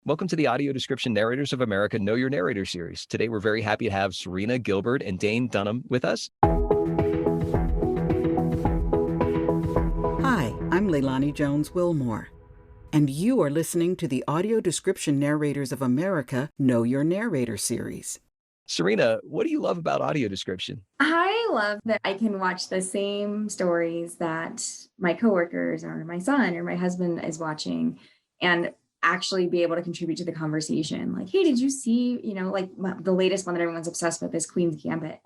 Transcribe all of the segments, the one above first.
Welcome to the Audio Description Narrators of America Know Your Narrator series. Today, we're very happy to have Serina, Gilbert, and Dane Dunham with us. Hi, I'm Leilani Jones-Wilmore, and you are listening to the Audio Description Narrators of America Know Your Narrator series. Serina, what do you love about audio description? I love that I can watch the same stories that my coworkers or my son or my husband is watching and actually be able to contribute to the conversation. Like, hey, did you see, the latest one that everyone's obsessed with is Queen's Gambit.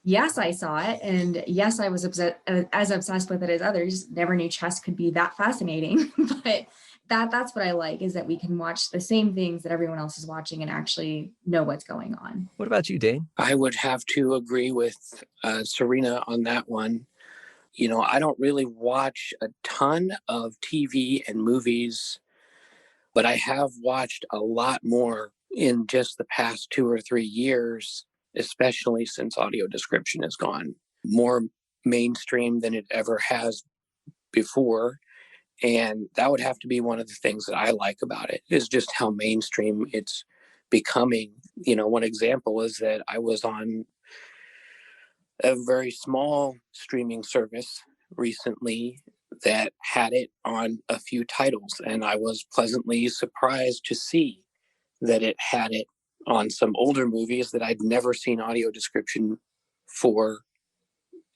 Yes, I saw it. And yes, I was as obsessed with it as others. Never knew chess could be that fascinating. But that's what I like, is that we can watch the same things that everyone else is watching and actually know what's going on. What about you, Dane? I would have to agree with Serina on that one. I don't really watch a ton of TV and movies, but I have watched a lot more in just the past 2 or 3 years, especially since audio description has gone more mainstream than it ever has before. And that would have to be one of the things that I like about it, is just how mainstream it's becoming. One example is that I was on a very small streaming service recently that had it on a few titles, and I was pleasantly surprised to see that it had it on some older movies that I'd never seen audio description for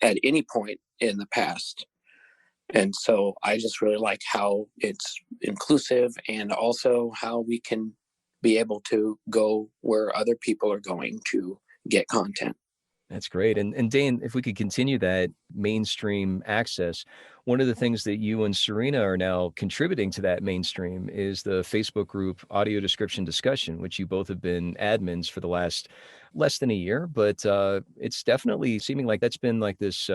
at any point in the past. And so I just really like how it's inclusive, and also how we can be able to go where other people are going to get content. That's great. And Dane, if we could continue that mainstream access, one of the things that you and Serina are now contributing to that mainstream is the Facebook group Audio Description Discussion, which you both have been admins for the last less than a year. But it's definitely seeming like that's been like this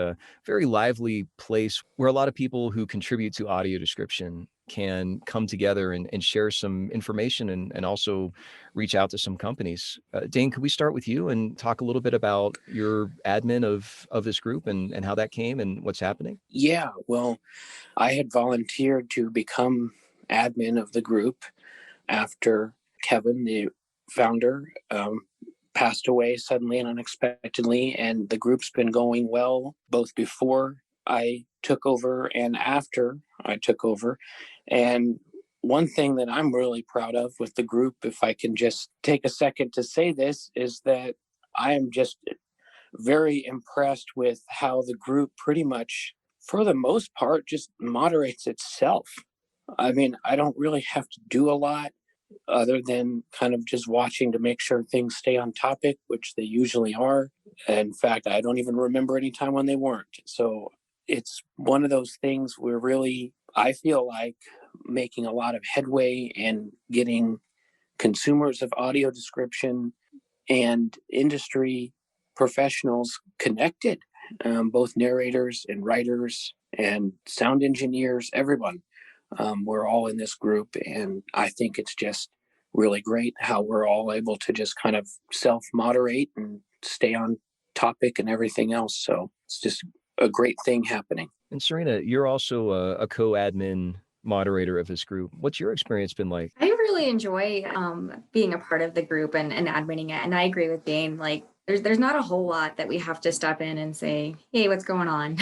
very lively place where a lot of people who contribute to audio description can come together and share some information and also reach out to some companies. Dane, could we start with you and talk a little bit about your admin of this group and how that came and what's happening? Yeah, well, I had volunteered to become admin of the group after Kevin, the founder, passed away suddenly and unexpectedly. And the group's been going well, both before I took over and after I took over. And one thing that I'm really proud of with the group, if I can just take a second to say this, is that I am just very impressed with how the group pretty much, for the most part, just moderates itself. I mean, I don't really have to do a lot other than kind of just watching to make sure things stay on topic, which they usually are. In fact, I don't even remember any time when they weren't. So it's one of those things where really, I feel like, making a lot of headway and getting consumers of audio description and industry professionals connected, both narrators and writers and sound engineers, everyone. We're all in this group, and I think it's just really great how we're all able to just kind of self-moderate and stay on topic and everything else. So it's just a great thing happening. And Serina, you're also a co-admin moderator of this group. What's your experience been like? I really enjoy being a part of the group and adminning it. And I agree with Dane. Like, there's not a whole lot that we have to step in and say, hey, what's going on?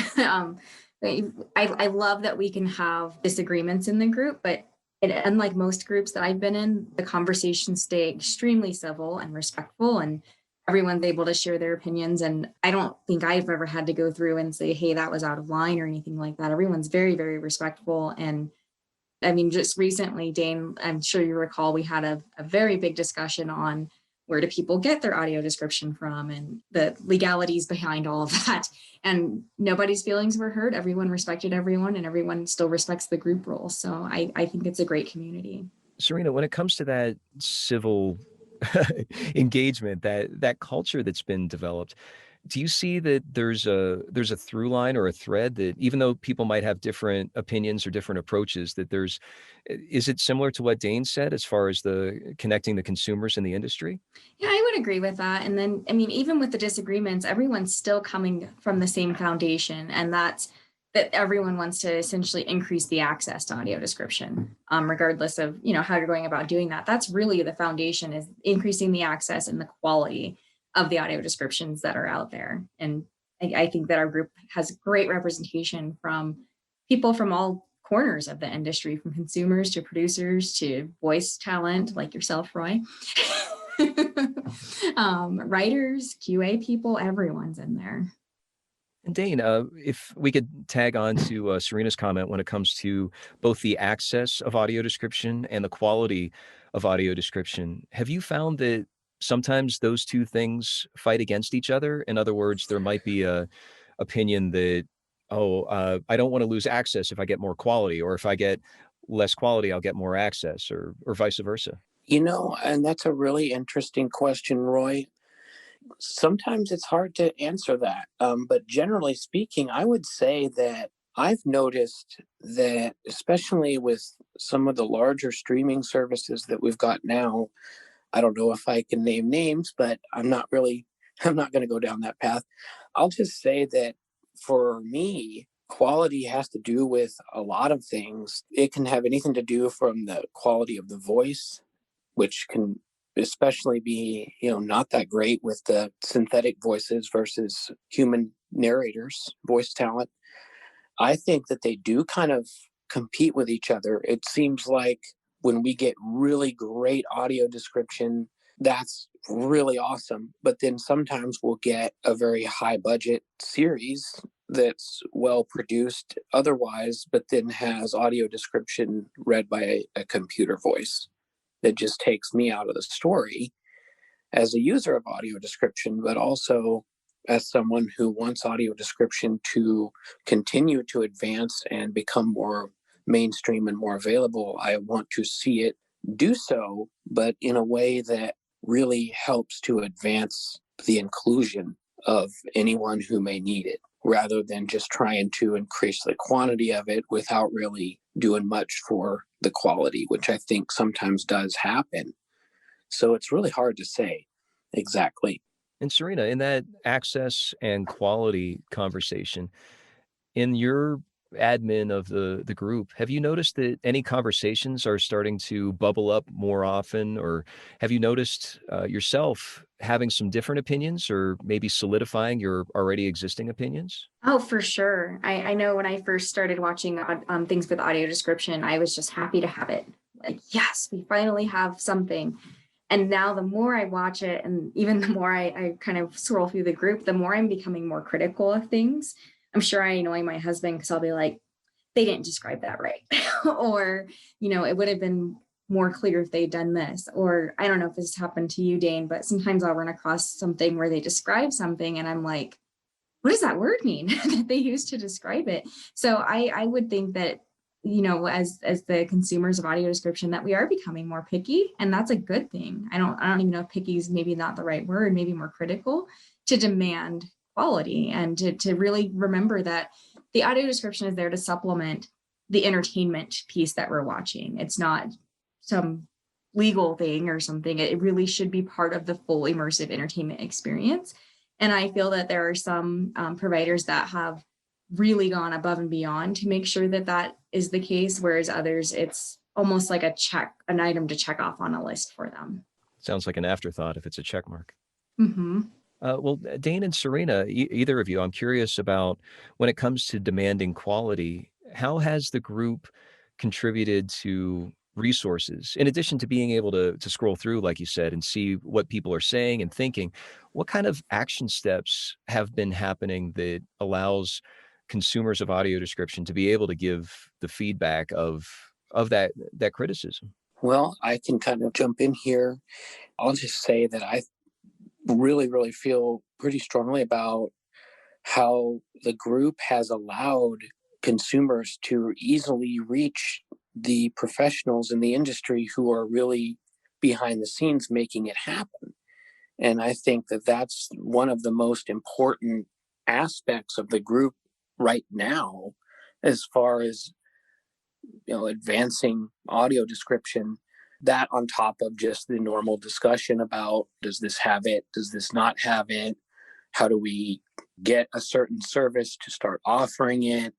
I love that we can have disagreements in the group, but unlike most groups that I've been in, the conversations stay extremely civil and respectful, and everyone's able to share their opinions. And I don't think I've ever had to go through and say, hey, that was out of line or anything like that. Everyone's very, very respectful. And I mean, just recently, Dane, I'm sure you recall, we had a very big discussion on where do people get their audio description from and the legalities behind all of that. And nobody's feelings were hurt. Everyone respected everyone, and everyone still respects the group role. So I think it's a great community. Serina, when it comes to that civil engagement, that culture that's been developed, do you see that there's a through line or a thread that, even though people might have different opinions or different approaches, that is it similar to what Dane said as far as the connecting the consumers in the industry? Yeah, I would agree with that. And then, I mean, even with the disagreements, everyone's still coming from the same foundation, and that's that everyone wants to essentially increase the access to audio description, regardless of, how you're going about doing that. That's really the foundation, is increasing the access and the quality of the audio descriptions that are out there. And I think that our group has great representation from people from all corners of the industry, from consumers to producers to voice talent like yourself, Roy. Writers, QA people, everyone's in there. And Dane, if we could tag on to Serina's comment when it comes to both the access of audio description and the quality of audio description, have you found that sometimes those two things fight against each other? In other words, there might be a opinion that, I don't want to lose access if I get more quality, or if I get less quality, I'll get more access, or vice versa. And that's a really interesting question, Roy. Sometimes it's hard to answer that. But generally speaking, I would say that I've noticed that, especially with some of the larger streaming services that we've got now, I don't know if I can name names, but I'm not going to go down that path. I'll just say that for me, quality has to do with a lot of things. It can have anything to do from the quality of the voice, which can especially be, not that great with the synthetic voices versus human narrators, voice talent. I think that they do kind of compete with each other. It seems like when we get really great audio description, that's really awesome. But then sometimes we'll get a very high budget series that's well produced otherwise, but then has audio description read by a computer voice that just takes me out of the story as a user of audio description, but also as someone who wants audio description to continue to advance and become more mainstream and more available. I want to see it do so, but in a way that really helps to advance the inclusion of anyone who may need it, rather than just trying to increase the quantity of it without really doing much for the quality, which I think sometimes does happen. So it's really hard to say exactly. And Serina, in that access and quality conversation, in your admin of the group, have you noticed that any conversations are starting to bubble up more often, or have you noticed yourself having some different opinions, or maybe solidifying your already existing opinions? Oh, for sure. I know when I first started watching things with audio description, I was just happy to have it. Like, yes, we finally have something. And now the more I watch it, and even the more I kind of scroll through the group, the more I'm becoming more critical of things. I'm sure I annoy my husband because I'll be like, they didn't describe that right. Or, it would have been more clear if they'd done this. Or I don't know if this happened to you, Dane, but sometimes I'll run across something where they describe something and I'm like, what does that word mean that they used to describe it? So I would think that, as the consumers of audio description, that we are becoming more picky, and that's a good thing. I don't even know if picky is maybe not the right word, maybe more critical, to demand quality, and to really remember that the audio description is there to supplement the entertainment piece that we're watching. It's not some legal thing or something. It really should be part of the full immersive entertainment experience. And I feel that there are some providers that have really gone above and beyond to make sure that that is the case, whereas others, it's almost like an item to check off on a list for them. Sounds like an afterthought if it's a check mark. Mm-hmm. Well, Dane and Serina, either of you, I'm curious about, when it comes to demanding quality, how has the group contributed to resources? In addition to being able to scroll through, like you said, and see what people are saying and thinking, what kind of action steps have been happening that allows consumers of audio description to be able to give the feedback of that criticism? Well, I can kind of jump in here. I'll just say that I really, really feel pretty strongly about how the group has allowed consumers to easily reach the professionals in the industry who are really behind the scenes making it happen. And I think that that's one of the most important aspects of the group right now, as far as advancing audio description. That on top of just the normal discussion about, does this have it, does this not have it, how do we get a certain service to start offering it,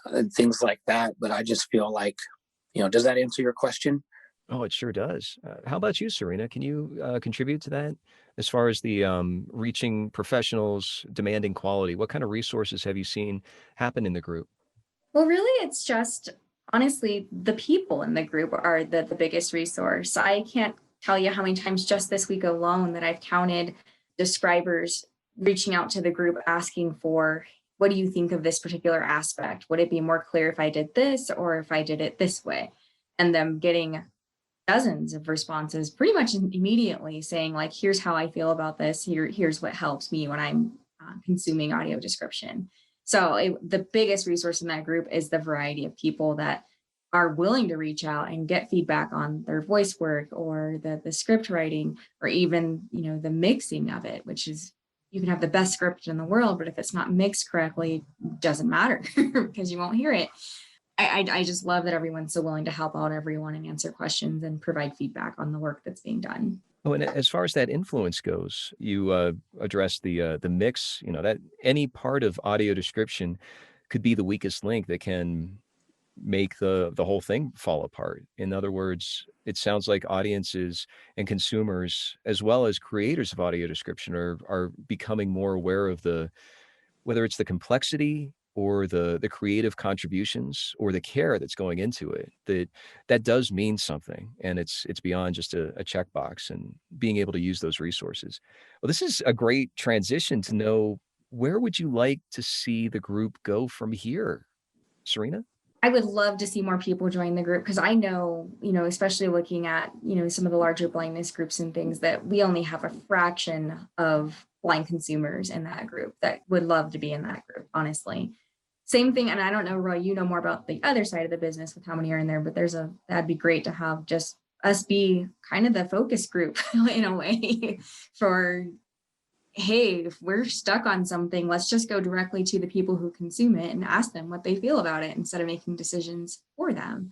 and things like that. But I just feel like, does that answer your question? Oh, it sure does. How about you, Serina? Can you contribute to that as far as the reaching professionals, demanding quality? What kind of resources have you seen happen in the group? Well, really, it's just honestly the people in the group are the biggest resource. I can't tell you how many times just this week alone that I've counted describers reaching out to the group asking for, what do you think of this particular aspect? Would it be more clear if I did this or if I did it this way? And them getting dozens of responses pretty much immediately saying, like, here's how I feel about this. Here's what helps me when I'm consuming audio description. So the biggest resource in that group is the variety of people that are willing to reach out and get feedback on their voice work or the script writing, or even, the mixing of it, which is, you can have the best script in the world, but if it's not mixed correctly, it doesn't matter because you won't hear it. I just love that everyone's so willing to help out everyone and answer questions and provide feedback on the work that's being done. Oh, and as far as that influence goes, you addressed the mix. That any part of audio description could be the weakest link that can make the whole thing fall apart. In other words, it sounds like audiences and consumers, as well as creators of audio description, are becoming more aware of whether it's the complexity or the creative contributions or the care that's going into it, that does mean something. And it's beyond just a checkbox, and being able to use those resources. Well, this is a great transition to know, where would you like to see the group go from here, Serina? I would love to see more people join the group, because I know, especially looking at, some of the larger blindness groups and things, that we only have a fraction of blind consumers in that group that would love to be in that group, honestly. Same thing, and I don't know, Roy, you know more about the other side of the business with how many are in there, but that'd be great to have just us be kind of the focus group in a way for, hey, if we're stuck on something, let's just go directly to the people who consume it and ask them what they feel about it instead of making decisions for them.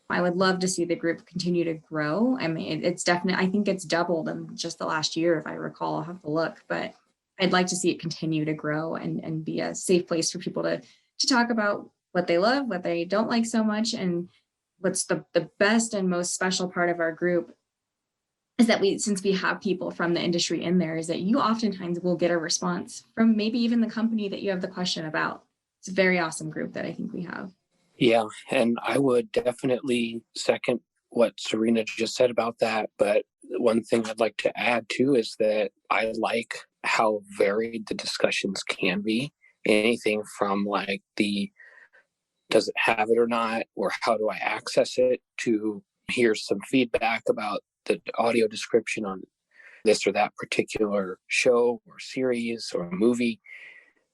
I would love to see the group continue to grow. I mean, it's definitely, I think it's doubled in just the last year, if I recall. I'll have to look, but I'd like to see it continue to grow and be a safe place for people to talk about what they love, what they don't like so much. And what's the best and most special part of our group is that since we have people from the industry in there, is that you oftentimes will get a response from maybe even the company that you have the question about. It's a very awesome group that I think we have. Yeah, and I would definitely second what Serina just said about that. But one thing I'd like to add too is that I like how varied the discussions can be. Anything from like does it have it or not, or how do I access it, to here's some feedback about the audio description on this or that particular show or series or movie,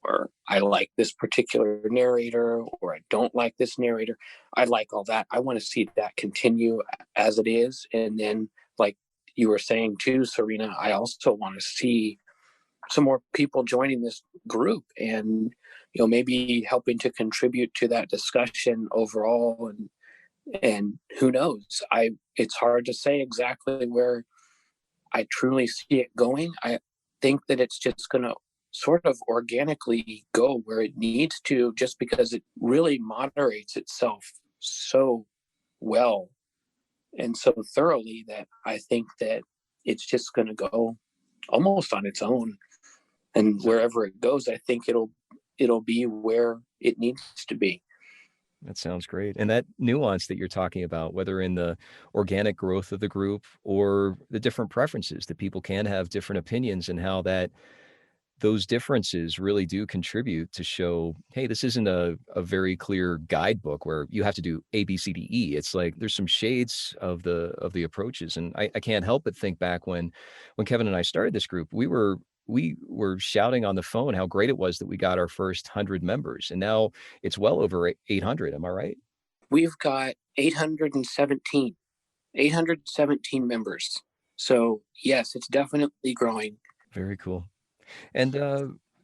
or I like this particular narrator, or I don't like this narrator. I like all that. I want to see that continue as it is. And then, like you were saying too, Serina, I also want to see some more people joining this group and, maybe helping to contribute to that discussion overall. And who knows? It's hard to say exactly where I truly see it going. I think that it's just going to sort of organically go where it needs to, just because it really moderates itself so well and so thoroughly that I think that it's just going to go almost on its own. And wherever it goes, I think it'll be where it needs to be. That sounds great. And that nuance that you're talking about, whether in the organic growth of the group or the different preferences, that people can have different opinions, and how those differences really do contribute to show, hey, this isn't a very clear guidebook where you have to do A, B, C, D, E. It's like there's some shades of the approaches. And I can't help but think back when Kevin and I started this group, we were shouting on the phone how great it was that we got our first 100 members. And now it's well over 800. Am I right? We've got 817 members. So yes, it's definitely growing. Very cool. And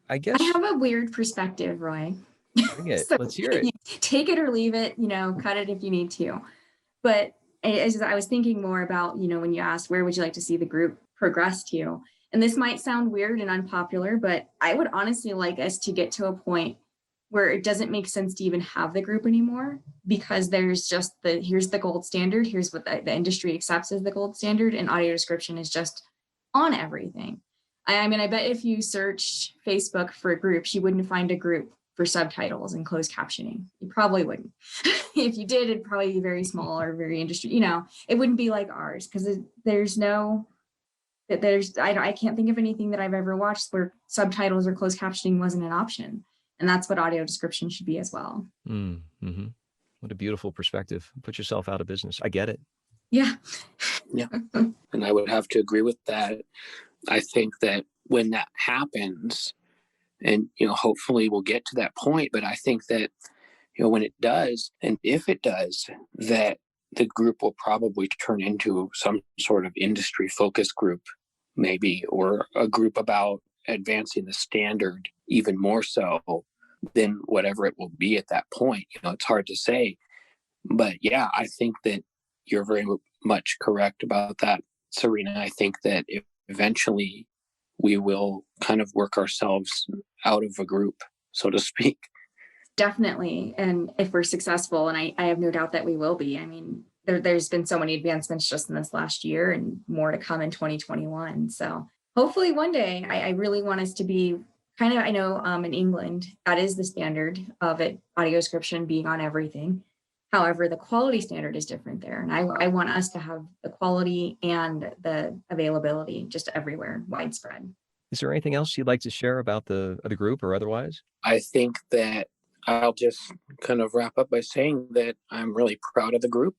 I guess I have a weird perspective, Roy. bring it. So Let's hear it. take it or leave it, cut it if you need to. But as I was thinking more about, when you asked, where would you like to see the group progress to? And this might sound weird and unpopular, but I would honestly like us to get to a point where it doesn't make sense to even have the group anymore, because there's just here's the gold standard, here's what the industry accepts as the gold standard, and audio description is just on everything. I mean, I bet if you searched Facebook for groups, you wouldn't find a group for subtitles and closed captioning. You probably wouldn't. If you did, it'd probably be very small or very industry, it wouldn't be like ours, because I can't think of anything that I've ever watched where subtitles or closed captioning wasn't an option. And that's what audio description should be as well. Mm-hmm. What a beautiful perspective. Put yourself out of business. I get it. Yeah. Yeah. And I would have to agree with that. I think that when that happens, and, hopefully we'll get to that point, but I think that, when it does, and if it does, that the group will probably turn into some sort of industry focus group, maybe, or a group about advancing the standard even more so than whatever it will be at that point. It's hard to say. But yeah, I think that you're very much correct about that, Serina. I think that eventually we will kind of work ourselves out of a group, so to speak. Definitely. And if we're successful, and I have no doubt that we will be, I mean, there's been so many advancements just in this last year and more to come in 2021. So hopefully one day, I really want us to be kind of, I know in England, that is the standard of it, audio description being on everything. However, the quality standard is different there. And I want us to have the quality and the availability just everywhere, widespread. Is there anything else you'd like to share about the group or otherwise? I think that I'll just kind of wrap up by saying that I'm really proud of the group.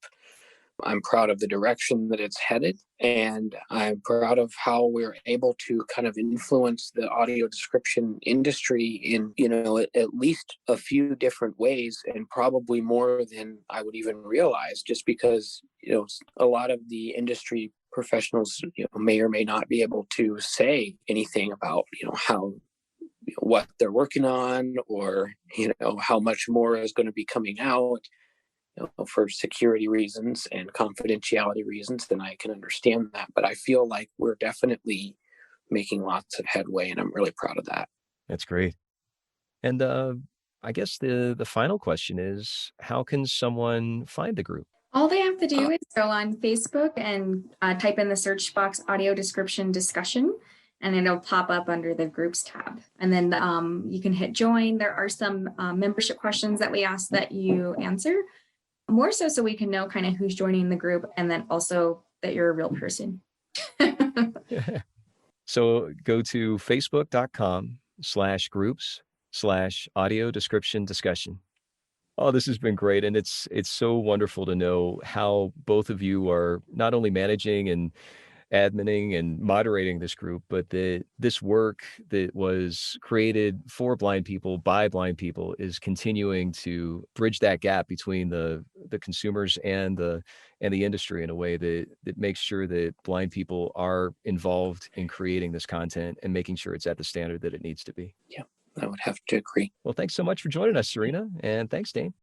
I'm proud of the direction that it's headed, and I'm proud of how we're able to kind of influence the audio description industry in, at least a few different ways, and probably more than I would even realize, just because, a lot of the industry professionals, may or may not be able to say anything about, how what they're working on, or how much more is going to be coming out, for security reasons and confidentiality reasons. Then I can understand that, but I feel like we're definitely making lots of headway, and I'm really proud of that. That's great. And I guess the final question is, how can someone find the group? All they have to do is go on Facebook and type in the search box audio description discussion, and it'll pop up under the groups tab. And then you can hit join. There are some membership questions that we ask that you answer, more so we can know kind of who's joining the group, and then also that you're a real person. So go to facebook.com/groups/audio description discussion. Oh, this has been great. And it's so wonderful to know how both of you are not only managing and adminning and moderating this group, but this work that was created for blind people by blind people is continuing to bridge that gap between the consumers and the industry in a way that makes sure that blind people are involved in creating this content and making sure it's at the standard that it needs to be. Yeah, I would have to agree. Well, thanks so much for joining us, Serina, and thanks, Dane.